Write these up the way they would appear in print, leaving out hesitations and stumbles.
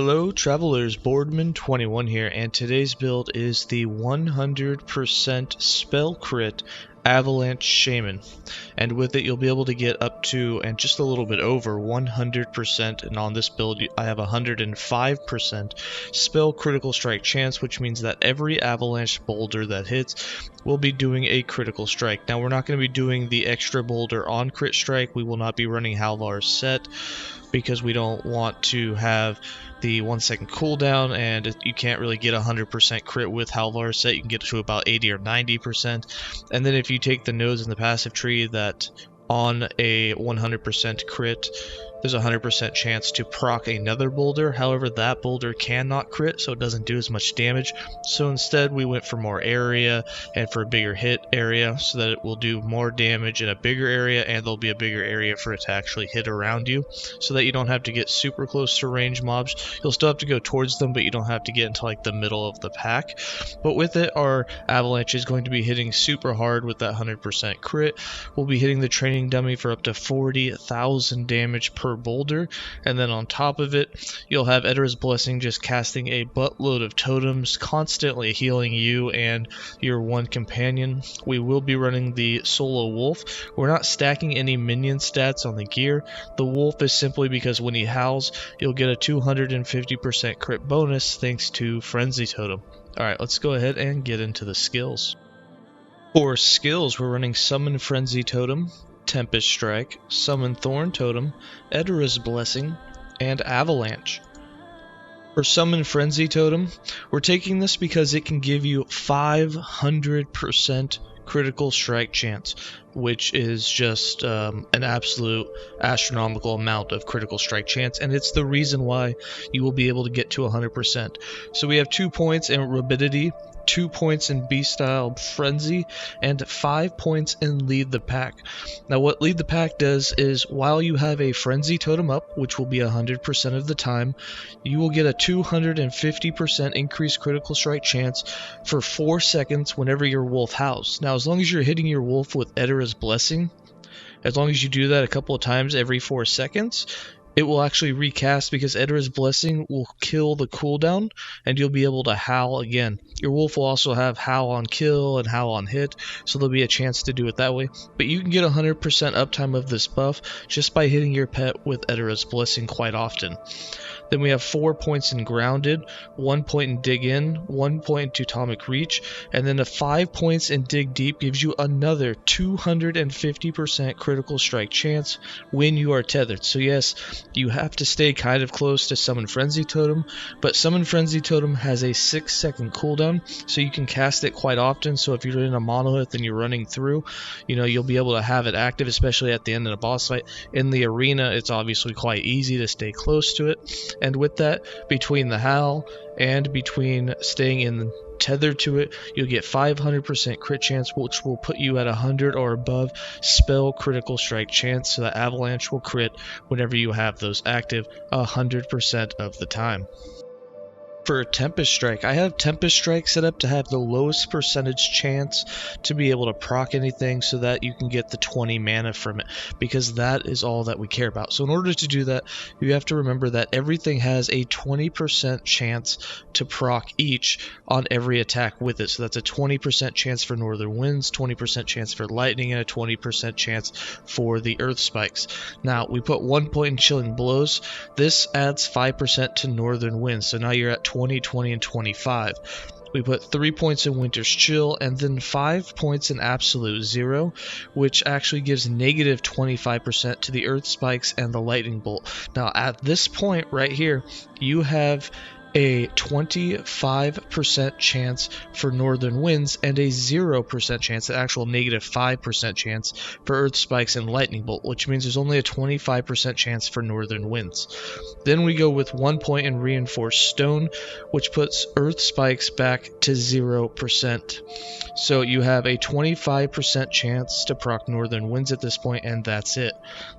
Hello travelers, Boardman21 here, and today's build is the 100% spell crit Avalanche Shaman, and with it you'll be able to get up to and just a little bit over 100%, and on this build I have 105% spell critical strike chance, which means that every Avalanche boulder that hits will be doing a critical strike. Now we're not going to be doing the extra boulder on crit strike. We will not be running Halvar's set because we don't want to have the 1 second cooldown, and you can't really get 100% crit with Halvar's set. You can get to about 80 or 90%. And then if you take the nodes in the passive tree that on a 100% crit, there's a 100% chance to proc another boulder. However, that boulder cannot crit, so it doesn't do as much damage. So instead, we went for more area and for a bigger hit area so that it will do more damage in a bigger area, and there'll be a bigger area for it to actually hit around you so that you don't have to get super close to range mobs. You'll still have to go towards them, but you don't have to get into like the middle of the pack. But with it, our Avalanche is going to be hitting super hard with that 100% crit. We'll be hitting the training dummy for up to 40,000 damage per boulder, and then on top of it you'll have Eterra's Blessing just casting a buttload of totems, constantly healing you and your one companion. We will be running the solo wolf. We're not stacking any minion stats on the gear. The wolf is simply because when he howls you'll get a 250% crit bonus thanks to Frenzy Totem. Alright, let's go ahead and get into the skills. For skills, we're running Summon Frenzy Totem, Tempest Strike, Summon Thorn Totem, Eterra's Blessing, and Avalanche. For Summon Frenzy Totem, we're taking this because it can give you 500% critical strike chance, which is just an absolute astronomical amount of critical strike chance, and it's the reason why you will be able to get to 100%. So we have 2 points in Rapidity, 2 points in Beast Style Frenzy, and 5 points in Lead the Pack. Now what Lead the Pack does is while you have a Frenzy Totem up, which will be 100% of the time, you will get a 250% increased critical strike chance for 4 seconds whenever your wolf howls. Now as long as you're hitting your wolf with Eterra's Blessing, as long as you do that a couple of times every 4 seconds, it will actually recast because Eterra's Blessing will kill the cooldown and you'll be able to howl again. Your wolf will also have howl on kill and howl on hit, so there'll be a chance to do it that way. But you can get 100% uptime of this buff just by hitting your pet with Eterra's Blessing quite often. Then we have 4 points in Grounded, 1 point in Dig In, 1 point in Teutonic Reach, and then 5 points in Dig Deep gives you another 250% critical strike chance when you are tethered. So yes, you have to stay kind of close to Summon Frenzy Totem, but Summon Frenzy Totem has a 6 second cooldown, so you can cast it quite often. So if you're in a monolith and you're running through, you'll be able to have it active, especially at the end of the boss fight. In the arena, it's obviously quite easy to stay close to it. And with that, between the howl and between staying in tethered to it, you'll get 500% crit chance, which will put you at 100 or above spell critical strike chance, so that Avalanche will crit whenever you have those active 100% of the time. For Tempest Strike, I have Tempest Strike set up to have the lowest percentage chance to be able to proc anything so that you can get the 20 mana from it, because that is all that we care about. So in order to do that, you have to remember that everything has a 20% chance to proc each on every attack with it. So that's a 20% chance for Northern Winds, 20% chance for Lightning, and a 20% chance for the Earth Spikes. Now, we put 1 point in Chilling Blows. This adds 5% to Northern Winds, so now you're at 20, 20, and 25. We put 3 points in Winter's Chill, and then 5 points in Absolute Zero, which actually gives negative 25% to the Earth Spikes and the Lightning Bolt. Now at this point right here, you have a 25% chance for Northern Winds and a 0% chance, an actual negative 5% chance for Earth Spikes and Lightning Bolt, which means there's only a 25% chance for Northern Winds. Then we go with 1 point in Reinforced Stone, which puts Earth Spikes back to 0%. So you have a 25% chance to proc Northern Winds at this point, and that's it.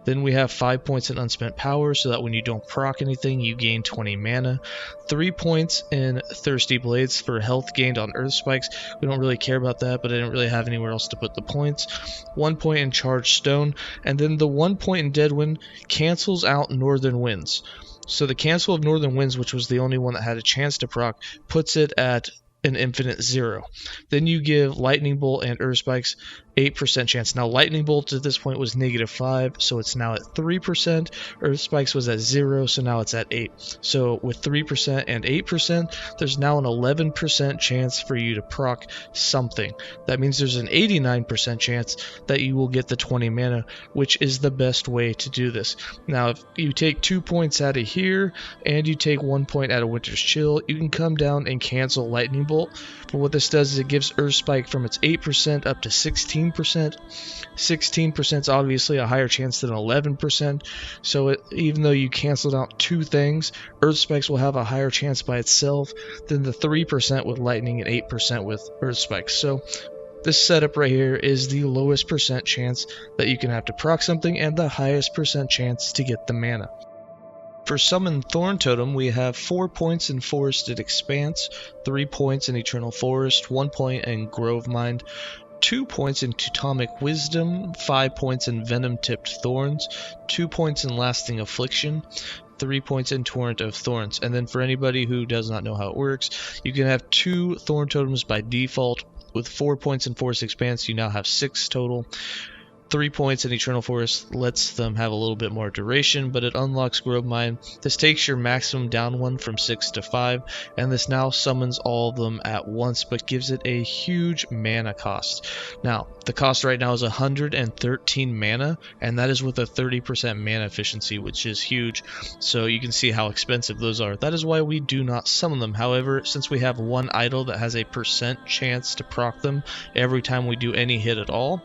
Then we have 5 points in Unspent Power, so that when you don't proc anything, you gain 20 mana. 3 points in Thirsty Blades for health gained on Earth Spikes. We don't really care about that, but I didn't really have anywhere else to put the points. 1 point in Charged Stone, and then the 1 point in Deadwind cancels out Northern Winds. So the Cancel of Northern Winds, which was the only one that had a chance to proc, puts it at an infinite 0. Then you give Lightning Bolt and Earth Spikes 8% chance. Now Lightning Bolt at this point was -5, so it's now at 3%. Earth Spikes was at 0, so now it's at 8. So with 3% and 8%, there's now an 11% chance for you to proc something. That means there's an 89% chance that you will get the 20 mana, which is the best way to do this. Now if you take 2 points out of here and you take 1 point out of Winter's Chill, you can come down and cancel Lightning Bolt. But what this does is it gives Earth Spike from its 8% up to 16%. 16% is obviously a higher chance than 11%. So even though you canceled out 2 things, Earth Spikes will have a higher chance by itself than the 3% with Lightning and 8% with Earth Spikes. So this setup right here is the lowest percent chance that you can have to proc something and the highest percent chance to get the mana. For Summon Thorn Totem, we have 4 points in Forested Expanse, 3 points in Eternal Forest, 1 point in Grove Mind, 2 points in Teutonic Wisdom, 5 points in Venom Tipped Thorns, 2 points in Lasting Affliction, 3 points in Torrent of Thorns. And then for anybody who does not know how it works, you can have 2 Thorn Totems by default. With 4 points in Forest Expanse, you now have 6 total. 3 points in Eternal Forest lets them have a little bit more duration, but it unlocks Grove Mine. This takes your maximum down one from 6 to 5, and this now summons all of them at once, but gives it a huge mana cost. Now, the cost right now is 113 mana, and that is with a 30% mana efficiency, which is huge, so you can see how expensive those are. That is why we do not summon them. However, since we have one idol that has a % chance to proc them every time we do any hit at all,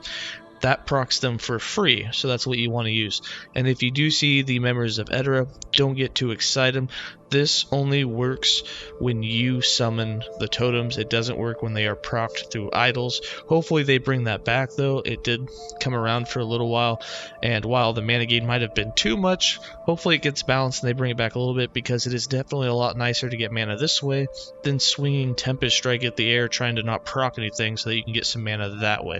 that procs them for free, so that's what you want to use. And if you do see the members of Eterra, don't get too excited. This only works when you summon the totems. It doesn't work when they are procced through idols. Hopefully they bring that back, though. It did come around for a little while, and while the mana gain might have been too much, hopefully it gets balanced and they bring it back a little bit, because it is definitely a lot nicer to get mana this way than swinging Tempest Strike at the air trying to not proc anything so that you can get some mana that way.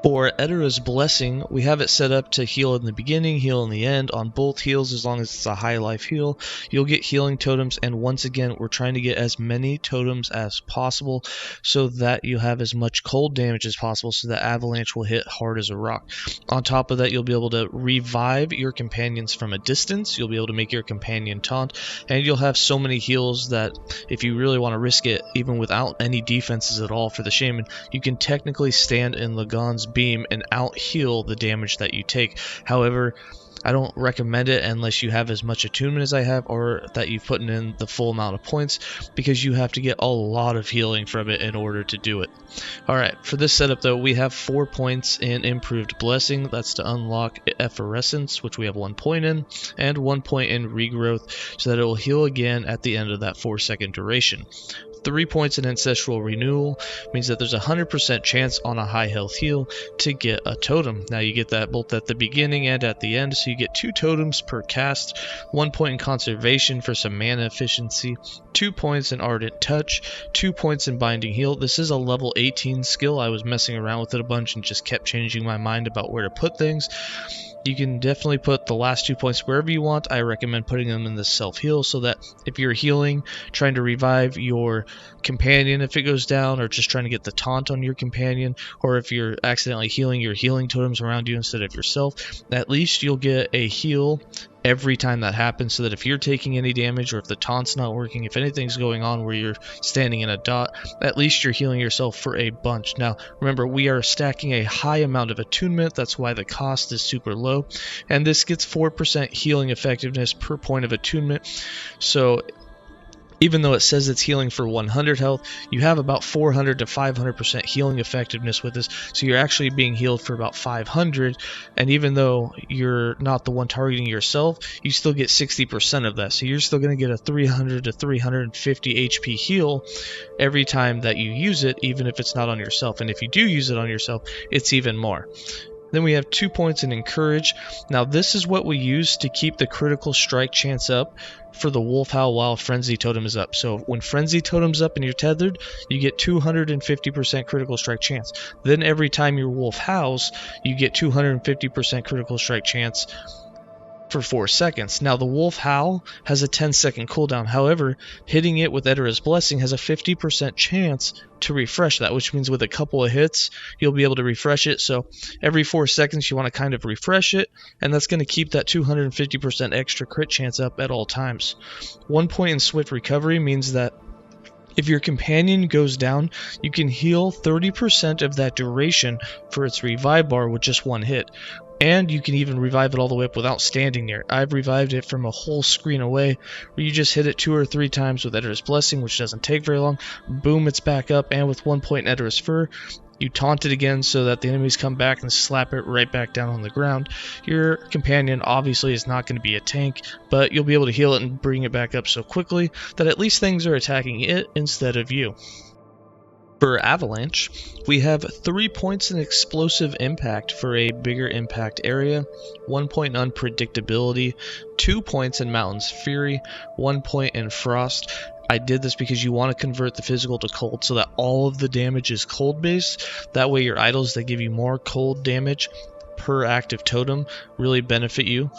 For Eterra's Blessing, we have it set up to heal in the beginning, heal in the end. On both heals, as long as it's a high life heal, you'll get healing totems, and once again, we're trying to get as many totems as possible so that you have as much cold damage as possible so that Avalanche will hit hard as a rock. On top of that, you'll be able to revive your companions from a distance, you'll be able to make your companion taunt, and you'll have so many heals that if you really want to risk it, even without any defenses at all for the Shaman, you can technically stand in Lagan's beam and out heal the damage that you take. However, I don't recommend it unless you have as much attunement as I have, or that you've put in the full amount of points, because you have to get a lot of healing from it in order to do it. Alright, for this setup though, we have 4 points in Improved Blessing. That's to unlock Effervescence, which we have 1 point in, and 1 point in Regrowth, so that it will heal again at the end of that 4-second duration. 3 points in Ancestral Renewal means that there's a 100% chance on a high health heal to get a totem. Now you get that both at the beginning and at the end, so you get 2 totems per cast, 1 point in Conservation for some mana efficiency, 2 points in Ardent Touch, 2 points in Binding Heal. This is a level 18 skill. I was messing around with it a bunch and just kept changing my mind about where to put things. You can definitely put the last 2 points wherever you want. I recommend putting them in the self-heal so that if you're healing, trying to revive your companion if it goes down, or just trying to get the taunt on your companion, or if you're accidentally healing your healing totems around you instead of yourself, at least you'll get a heal every time that happens, so that if you're taking any damage, or if the taunt's not working, if anything's going on where you're standing in a dot, at least you're healing yourself for a bunch. Now remember, we are stacking a high amount of attunement, that's why the cost is super low, and this gets 4% healing effectiveness per point of attunement. So even though it says it's healing for 100 health, you have about 400 to 500% healing effectiveness with this, so you're actually being healed for about 500, and even though you're not the one targeting yourself, you still get 60% of that, so you're still going to get a 300 to 350 HP heal every time that you use it, even if it's not on yourself, and if you do use it on yourself, it's even more. Then we have 2 points in Encourage. Now this is what we use to keep the critical strike chance up for the Wolf Howl while Frenzy Totem is up. So when Frenzy Totem's up and you're tethered, you get 250% critical strike chance. Then every time your Wolf howls, you get 250% critical strike chance for 4 seconds. Now the Wolf Howl has a 10-second cooldown. However, hitting it with Eterra's Blessing has a 50% chance to refresh that, which means with a couple of hits you'll be able to refresh it. So every 4 seconds you want to kind of refresh it, and that's going to keep that 250% extra crit chance up at all times. 1 point in Swift Recovery means that if your companion goes down, you can heal 30% of that duration for its revive bar with just 1 hit. And you can even revive it all the way up without standing near it. I've revived it from a whole screen away, where you just hit it 2 or 3 times with Eterra's Blessing, which doesn't take very long. Boom, it's back up, and with 1 point in Eterra's Fur, you taunt it again so that the enemies come back and slap it right back down on the ground. Your companion obviously is not going to be a tank, but you'll be able to heal it and bring it back up so quickly that at least things are attacking it instead of you. For Avalanche, we have 3 points in Explosive Impact for a bigger impact area, 1 point in Unpredictability, 2 points in Mountain's Fury, 1 point in Frost. I did this because you want to convert the physical to cold so that all of the damage is cold based. That way your items that give you more cold damage per active totem really benefit you.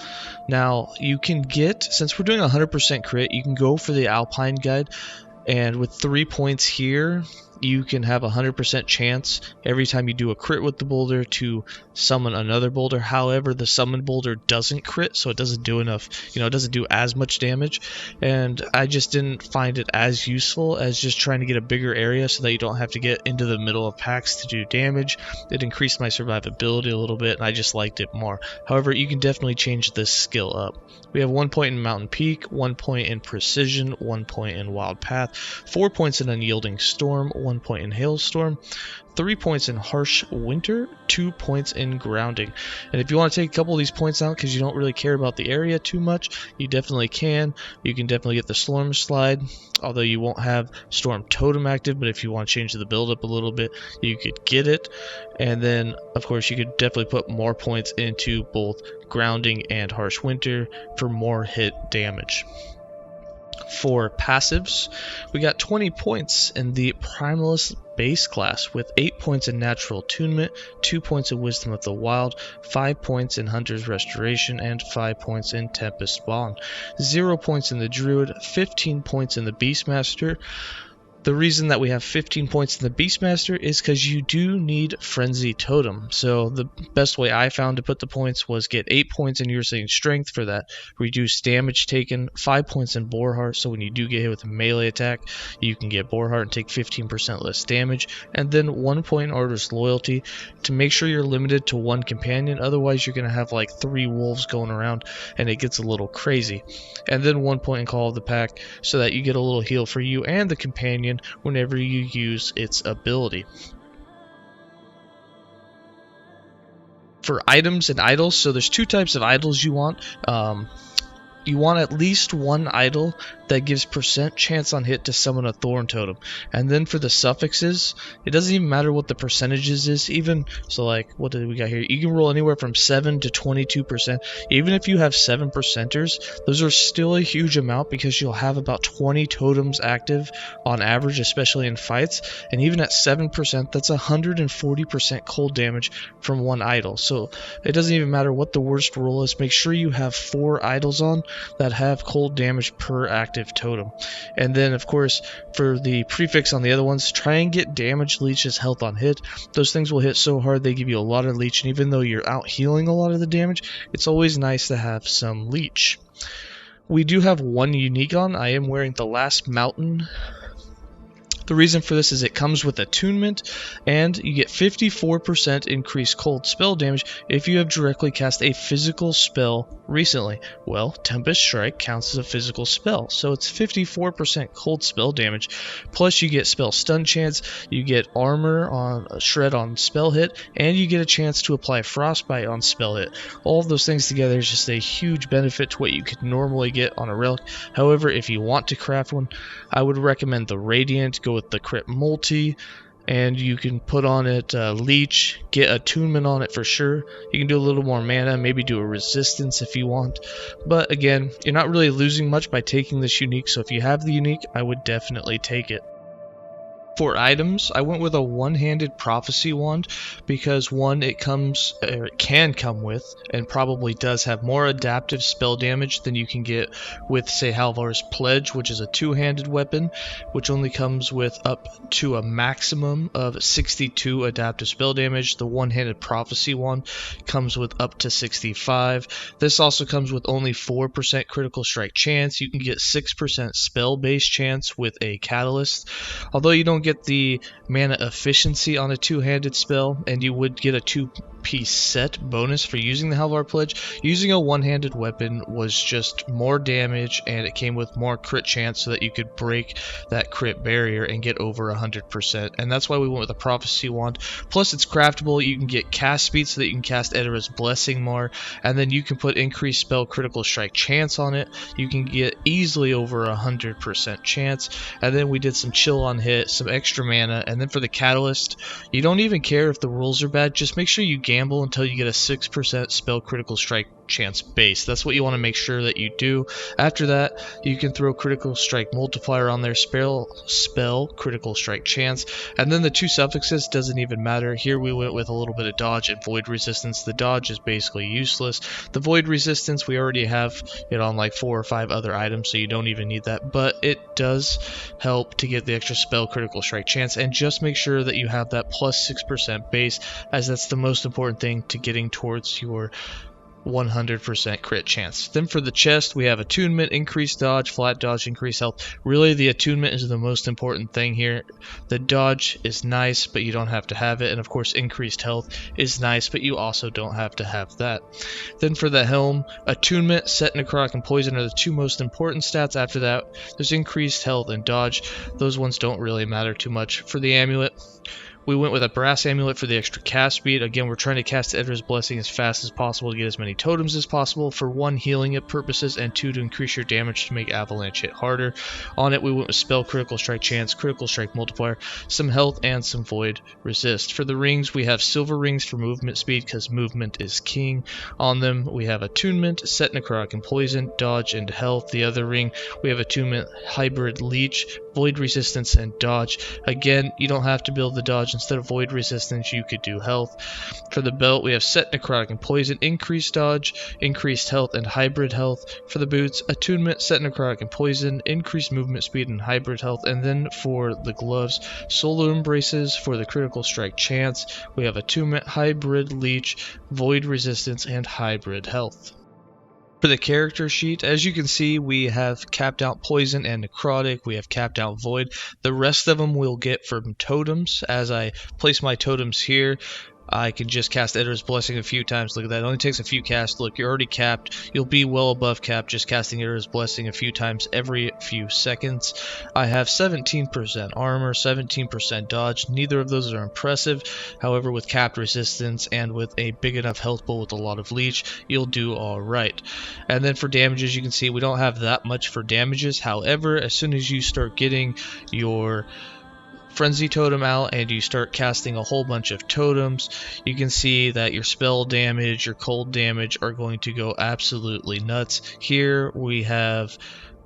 Now you can get, since we're doing 100% crit, you can go for the Alpine Guide, and with 3 points here you can have a 100% chance every time you do a crit with the boulder to summon another boulder. However, the summoned boulder doesn't crit, so it doesn't do enough, it doesn't do as much damage, and I just didn't find it as useful as just trying to get a bigger area so that you don't have to get into the middle of packs to do damage. It increased my survivability a little bit, and I just liked it more. However, you can definitely change this skill up. We have 1 point in Mountain Peak, 1 point in Precision, 1 point in Wild Path, 4 points in Unyielding Storm, 1 point in Hailstorm, 3 points in Harsh Winter, 2 points in Grounding. And if you want to take a couple of these points out because you don't really care about the area too much, you definitely can. You can definitely get the Storm Slide, although you won't have Storm Totem active, but if you want to change the build up a little bit, you could get it. And then, of course, you could definitely put more points into both Grounding and Harsh Winter for more hit damage. For passives, we got 20 points in the Primalist base class with 8 points in Natural Attunement, 2 points in Wisdom of the Wild, 5 points in Hunter's Restoration, and 5 points in Tempest Bond. 0 points in the Druid, 15 points in the Beastmaster. The reason that we have 15 points in the Beastmaster is because you do need Frenzy Totem. So the best way I found to put the points was get 8 points in Your Strength for that reduced damage taken, 5 points in Boreheart, so when you do get hit with a melee attack, you can get Boreheart and take 15% less damage, and then 1 point in Artist Loyalty to make sure you're limited to 1 companion, otherwise you're going to have like 3 wolves going around and it gets a little crazy. And then 1 point in Call of the Pack so that you get a little heal for you and the companion whenever you use its ability. For items and idols, so there's 2 types of idols you want. You want at least 1 idol that gives % chance on hit to summon a Thorn Totem. And then for the suffixes, it doesn't even matter what the percentages is, even, so like, what did we got here? You can roll anywhere from 7 to 22%. Even if you have 7%ers, those are still a huge amount because you'll have about 20 totems active on average, especially in fights. And even at 7%, that's 140% cold damage from 1 idol. So it doesn't even matter what the worst roll is. Make sure you have 4 idols on that have cold damage per active totem. And then of course for the prefix on the other ones, try and get damage, leeches, health on hit. Those things will hit so hard they give you a lot of leech, and even though you're out healing a lot of the damage, it's always nice to have some leech. We do have 1 unique on. I am wearing the Last Mountain. The reason for this is it comes with attunement, and you get 54% increased cold spell damage if you have directly cast a physical spell recently. Well, Tempest Strike counts as a physical spell, so it's 54% cold spell damage. Plus you get spell stun chance, you get armor on shred on spell hit, and you get a chance to apply frostbite on spell hit. All of those things together is just a huge benefit to what you could normally get on a relic. However, if you want to craft one, I would recommend the Radiant. Go with the crit multi, and you can put on it leech, get attunement on it for sure. You can do a little more mana, maybe do a resistance if you want, but again, you're not really losing much by taking this unique, so if you have the unique, I would definitely take it. For items, I went with a one-handed prophecy wand because one, it can come with, and probably does have more adaptive spell damage than you can get with, say, Halvar's Pledge, which is a two-handed weapon, which only comes with up to a maximum of 62 adaptive spell damage. The one-handed prophecy wand comes with up to 65. This also comes with only 4% critical strike chance. You can get 6% spell-based chance with a catalyst. Although you don't get the mana efficiency on a two-handed spell, and you would get a two-piece set bonus for using the Halvar Pledge, using a one-handed weapon was just more damage, and it came with more crit chance so that you could break that crit barrier and get over 100%. And that's why we went with a prophecy wand. Plus, it's craftable. You can get cast speed so that you can cast Eterra's Blessing more, and then you can put increased spell critical strike chance on it. You can get easily over 100% chance. And then we did some chill on hit, some extra mana, and then for the catalyst, you don't even care if the rules are bad. Just make sure you gamble until you get a 6% spell critical strike chance base. That's what you want to make sure that you do. After that, you can throw critical strike multiplier on their spell critical strike chance, and then the two suffixes doesn't even matter. Here we went with a little bit of dodge and void resistance. The dodge is basically useless. The void resistance, we already have it on like 4 or 5 other items, so you don't even need that, but it does help to get the extra spell critical strike chance. And just make sure that you have that plus 6% base, as that's the most important thing to getting towards your 100% crit chance. Then for the chest, we have attunement, increased dodge, flat dodge, increased health. Really, the attunement is the most important thing here. The dodge is nice, but you don't have to have it. And of course, increased health is nice, but you also don't have to have that. Then for the helm, attunement, set, necrotic, and poison are the two most important stats. After that, there's increased health and dodge. Those ones don't really matter too much. For the amulet, we went with a brass amulet for the extra cast speed. Again, we're trying to cast Eterra's Blessing as fast as possible to get as many totems as possible. For 1, healing purposes, and 2, to increase your damage to make Avalanche hit harder. On it, we went with spell critical strike chance, critical strike multiplier, some health, and some void resist. For the rings, we have silver rings for movement speed because movement is king. On them, we have attunement, set, necrotic, and poison, dodge, and health. The other ring, we have attunement, hybrid leech, void resistance, and dodge. Again, you don't have to build the dodge. Instead of void resistance, you could do health. For the belt, we have set, necrotic, and poison, increased dodge, increased health, and hybrid health. For the boots, attunement, set, necrotic, and poison, increased movement speed, and hybrid health. And then for the gloves, solar embraces for the critical strike chance. We have attunement, hybrid leech, void resistance, and hybrid health. For the character sheet, as you can see, we have capped out poison and necrotic. We have capped out void. The rest of them we'll get from totems. As I place my totems here, I can just cast Eterra's Blessing a few times. Look at that. It only takes a few casts. Look, you're already capped. You'll be well above cap just casting Eterra's Blessing a few times every few seconds. I have 17% armor, 17% dodge. Neither of those are impressive. However, with capped resistance and with a big enough health pool with a lot of leech, you'll do alright. And then for damages, you can see we don't have that much for damages. However, as soon as you start getting your Frenzy Totem out and you start casting a whole bunch of totems, you can see that your spell damage, your cold damage are going to go absolutely nuts. Here we have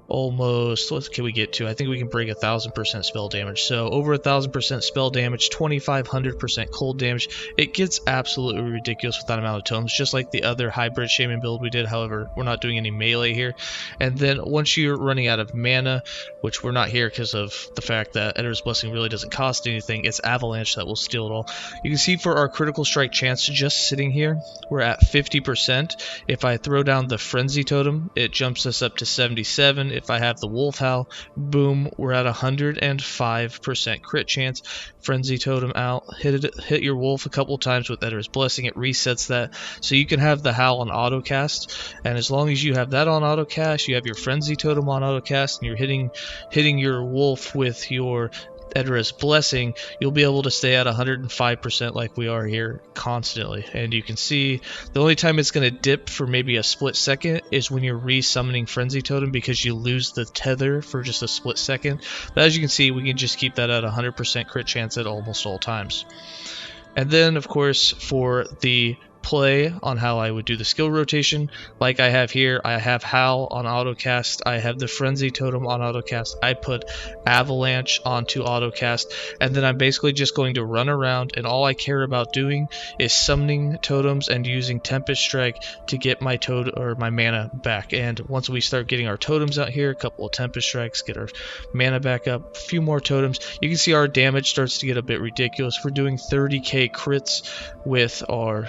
almost, what can we get to? I think we can break 1,000% spell damage. So over 1,000% spell damage, 2,500% cold damage. It gets absolutely ridiculous with that amount of totems, just like the other hybrid shaman build we did. However, we're not doing any melee here. And then once you're running out of mana, which we're not here because of the fact that Eterra's Blessing really doesn't cost anything, it's Avalanche that will steal it all. You can see for our critical strike chance just sitting here, we're at 50%. If I throw down the Frenzy Totem, it jumps us up to 77. If I have the Wolf Howl, boom, we're at 105% crit chance. Frenzy Totem out, hit your Wolf a couple times with Eterra's Blessing, it resets that. So you can have the Howl on autocast, and as long as you have that on autocast, you have your Frenzy Totem on autocast, and you're hitting your Wolf with your Eterra's Blessing, you'll be able to stay at 105% like we are here constantly. And you can see the only time it's going to dip for maybe a split second is when you're re-summoning Frenzy Totem, because you lose the tether for just a split second. But as you can see, we can just keep that at 100% crit chance at almost all times. And then, of course, for the play on how I would do the skill rotation. Like I have here, I have Howl on autocast, I have the Frenzy Totem on autocast, I put Avalanche onto autocast, and then I'm basically just going to run around, and all I care about doing is summoning totems and using Tempest Strike to get my my mana back. And once we start getting our totems out here, a couple of Tempest Strikes, get our mana back up, a few more totems, you can see our damage starts to get a bit ridiculous. We're doing 30k crits with our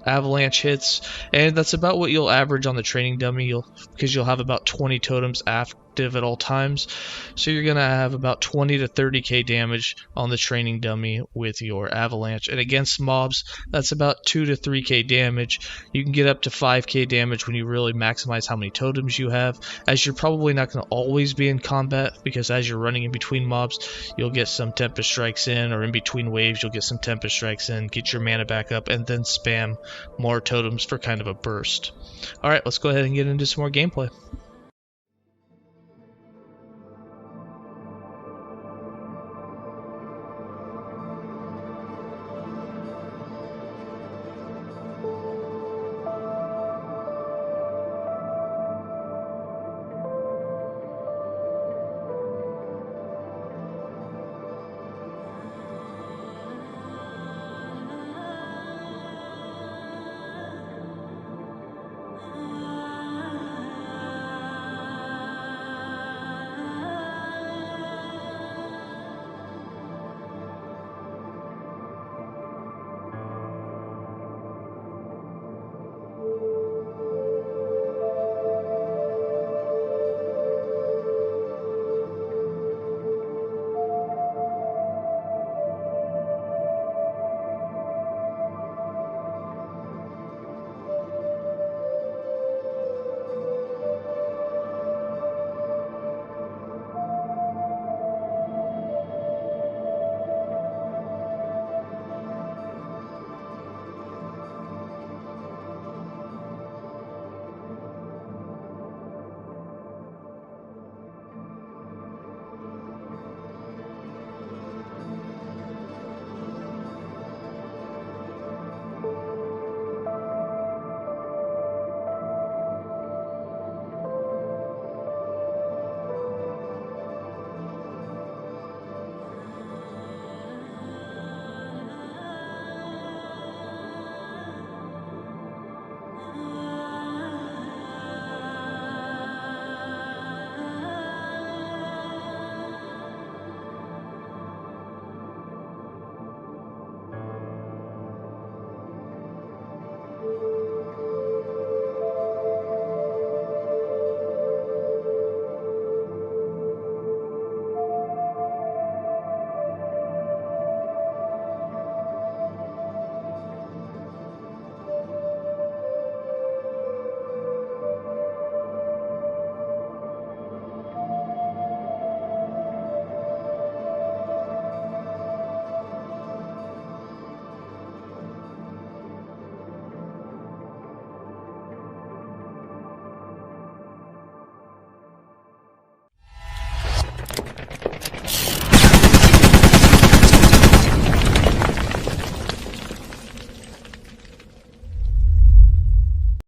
Avalanche hits, and that's about what you'll average on the training dummy, because you'll have about 20 totems active at all times, so you're gonna have about 20 to 30k damage on the training dummy with your Avalanche. And against mobs, that's about 2 to 3k damage. You can get up to 5k damage when you really maximize how many totems you have, as you're probably not going to always be in combat, because as you're running in between mobs, you'll get some Tempest Strikes in, or in between waves you'll get some Tempest Strikes in, get your mana back up, and then spam more totems for kind of a burst. Alright, let's go ahead and get into some more gameplay.